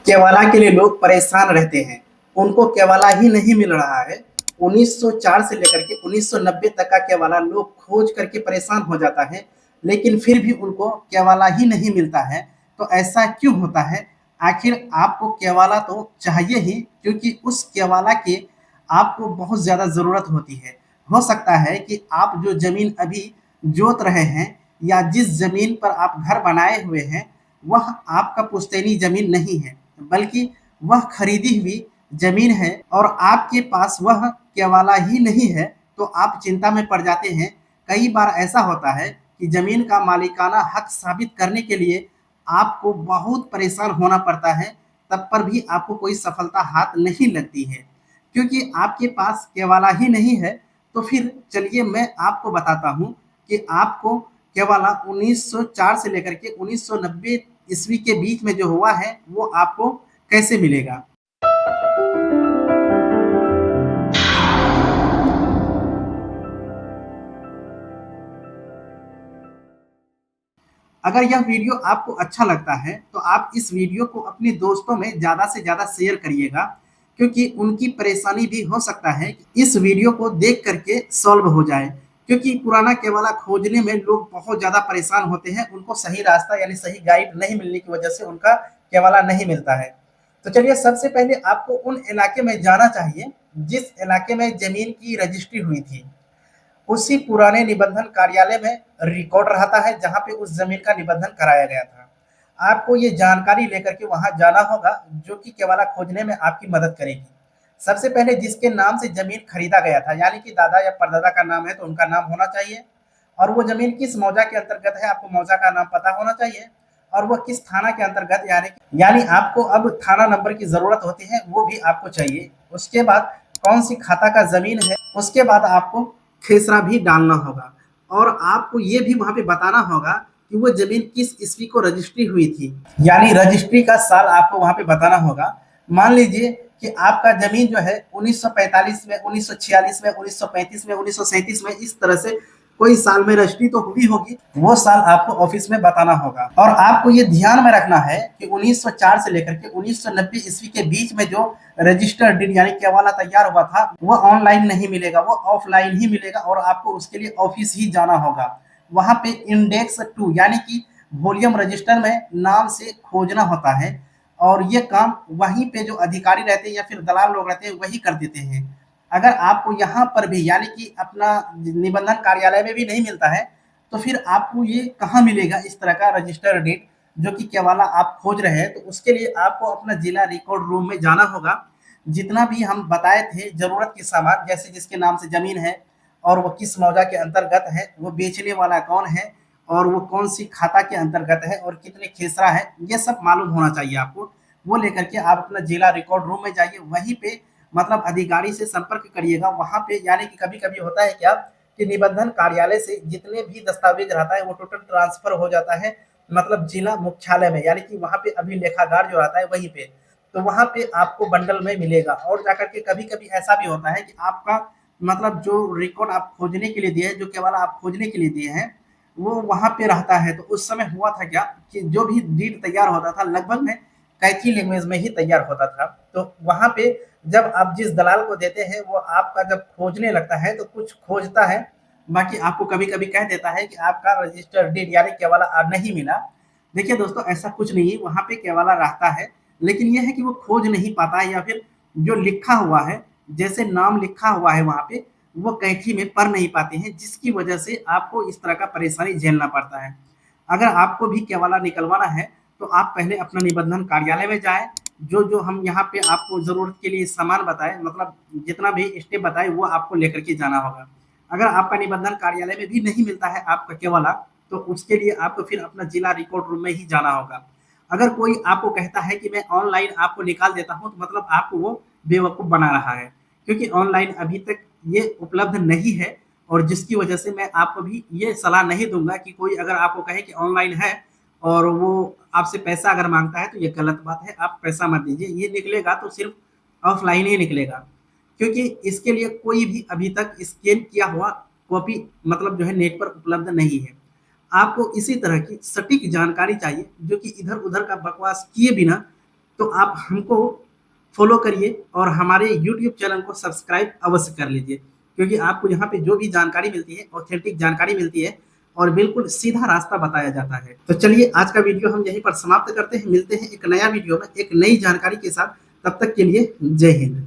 केवाला के लिए लोग परेशान रहते हैं। उनको केवाला ही नहीं मिल रहा है। 1904 से लेकर के 1990 तक का केवाला लोग खोज करके परेशान हो जाता है, लेकिन फिर भी उनको केवाला ही नहीं मिलता है। तो ऐसा क्यों होता है? आखिर आपको केवाला तो चाहिए ही, क्योंकि उस केवाला की आपको बहुत ज़्यादा ज़रूरत होती है। हो सकता है कि आप जो ज़मीन अभी जोत रहे हैं या जिस ज़मीन पर आप घर बनाए हुए हैं, वह आपका पुश्तैनी ज़मीन नहीं है, बल्कि वह खरीदी हुई ज़मीन है और आपके पास वह केवाला ही नहीं है, तो आप चिंता में पड़ जाते हैं। कई बार ऐसा होता है कि ज़मीन का मालिकाना हक साबित करने के लिए आपको बहुत परेशान होना पड़ता है, तब पर भी आपको कोई सफलता हाथ नहीं लगती है, क्योंकि आपके पास केवाला ही नहीं है। तो फिर चलिए मैं आपको बताता हूँ कि आपको केवाला 1904 से लेकर के 1990 ईस्वी के बीच में जो हुआ है वो आपको कैसे मिलेगा। अगर यह वीडियो आपको अच्छा लगता है तो आप इस वीडियो को अपने दोस्तों में ज़्यादा से ज़्यादा शेयर करिएगा, क्योंकि उनकी परेशानी भी हो सकता है कि इस वीडियो को देख करके सॉल्व हो जाए। क्योंकि पुराना केवाला खोजने में लोग बहुत ज़्यादा परेशान होते हैं, उनको सही रास्ता यानी सही गाइड नहीं मिलने की वजह से उनका केवाला नहीं मिलता है। तो चलिए सबसे पहले आपको उन इलाके में जाना चाहिए जिस इलाके में ज़मीन की रजिस्ट्री हुई थी। उसी पुराने निबंधन कार्यालय में रिकॉर्ड रहता है जहाँ पे उस जमीन का निबंधन कराया गया था। आपको ये जानकारी लेकर के वहाँ जाना होगा, जो कि केवाला खोजने में आपकी मदद करेगी। सबसे पहले जिसके नाम से जमीन खरीदा गया था, यानी कि दादा या परदादा का नाम है तो उनका नाम होना चाहिए, और वो जमीन किस मौजा के अंतर्गत है आपको मौजा का नाम पता होना चाहिए, और वो किस थाना के अंतर्गत यानी आपको अब थाना नंबर की जरूरत होती है वो भी आपको चाहिए। उसके बाद कौन सी खाता का जमीन है, उसके बाद आपको खेसरा भी डालना होगा, और आपको ये भी वहां पे बताना होगा कि वो जमीन किस ईस्वी को रजिस्ट्री हुई थी, यानी रजिस्ट्री का साल आपको वहां पे बताना होगा। मान लीजिए कि आपका जमीन जो है 1945 में, 1946 में, 1935 में, 1937 में, इस तरह से कोई साल में रजिस्ट्री तो हुई होगी, वो साल आपको ऑफिस में बताना होगा। और आपको ये ध्यान में रखना है कि 1904 से लेकर के 1990 ईस्वी के बीच में जो रजिस्टर्ड डीड यानी केवाला तैयार हुआ था वो ऑनलाइन नहीं मिलेगा, वो ऑफलाइन ही मिलेगा, और आपको उसके लिए ऑफिस ही जाना होगा। वहां पे इंडेक्स 2 यानी कि वॉल्यूम रजिस्टर में नाम से खोजना होता है, और ये काम वहीं पे जो अधिकारी रहते हैं या फिर दलाल लोग रहते हैं वही कर देते हैं। अगर आपको यहाँ पर भी यानी कि अपना निबंधन कार्यालय में भी नहीं मिलता है, तो फिर आपको ये कहाँ मिलेगा इस तरह का रजिस्टर डेट जो कि केवाला आप खोज रहे हैं। तो उसके लिए आपको अपना जिला रिकॉर्ड रूम में जाना होगा। जितना भी हम बताए थे जरूरत के सामान, जैसे जिसके नाम से जमीन है और वो किस मौजा के अंतर्गत है, वो बेचने वाला कौन है, और वो कौन सी खाता के अंतर्गत है, और कितने खेसरा है, ये सब मालूम होना चाहिए आपको। वो लेकर के आप अपना जिला रिकॉर्ड रूम में जाइए, वहीं पे मतलब अधिकारी से संपर्क करिएगा वहां पे। यानी कि कभी कभी होता है क्या कि निबंधन कार्यालय से जितने भी दस्तावेज रहता है वो टोटल ट्रांसफर हो जाता है मतलब जिला मुख्यालय में, यानी कि वहां पे अभिलेखागार जो रहता है वहीं पे। तो वहां पे आपको बंडल में मिलेगा। और जाकर के कभी कभी ऐसा भी होता है कि आपका मतलब जो रिकॉर्ड आप खोजने के लिए दिए हैं, जो केवल आप खोजने के लिए दिए हैं, वो वहां पे रहता है। तो उस समय हुआ था क्या कि जो भी डीड तैयार होता था लगभग में कैची लैंग्वेज में ही तैयार होता था। तो वहां पे जब आप जिस दलाल को देते हैं वो आपका जब खोजने लगता है तो कुछ खोजता है, बाकी आपको कभी कभी कह देता है कि आपका रजिस्टर्ड डीड यानी केवाला नहीं मिला। देखिए दोस्तों, ऐसा कुछ नहीं है, वहां पे केवाला रहता है, लेकिन यह है कि वो खोज नहीं पाता है, या फिर जो लिखा हुआ है, जैसे नाम लिखा हुआ है वहां पे, वो कैंची में पढ़ नहीं पाते हैं, जिसकी वजह से आपको इस तरह का परेशानी झेलना पड़ता है। अगर आपको भी केवाला निकलवाना है तो आप पहले अपना निबंधन कार्यालय में जाएं। जो जो हम यहाँ पे आपको जरूरत के लिए सामान बताए, मतलब जितना भी स्टेप बताए, वो आपको लेकर के जाना होगा। अगर आपका निबंधन कार्यालय में भी नहीं मिलता है आपका केवाला, तो उसके लिए आपको फिर अपना जिला रिकॉर्ड रूम में ही जाना होगा। अगर कोई आपको कहता है कि मैं ऑनलाइन आपको निकाल देता हूं, तो मतलब आपको वो बेवकूफ बना रहा है, क्योंकि ऑनलाइन अभी तक ये उपलब्ध नहीं है। और जिसकी वजह से मैं आपको भी ये सलाह नहीं दूंगा कि कोई अगर आपको कहे कि ऑनलाइन है और वो आपसे पैसा अगर मांगता है, तो ये गलत बात है, आप पैसा मत दीजिए। ये निकलेगा तो सिर्फ ऑफलाइन ही निकलेगा, क्योंकि इसके लिए कोई भी अभी तक स्कैन किया हुआ कॉपी मतलब जो है नेट पर उपलब्ध नहीं है। आपको इसी तरह की सटीक जानकारी चाहिए जो कि इधर उधर का बकवास किए बिना तो आप हमको फॉलो करिए और हमारे यूट्यूब चैनल को सब्सक्राइब अवश्य कर लीजिए, क्योंकि आपको यहाँ पे जो भी जानकारी मिलती है, ऑथेंटिक जानकारी मिलती है और बिल्कुल सीधा रास्ता बताया जाता है। तो चलिए आज का वीडियो हम यहीं पर समाप्त करते हैं, मिलते हैं एक नया वीडियो में एक नई जानकारी के साथ। तब तक के लिए जय हिंद।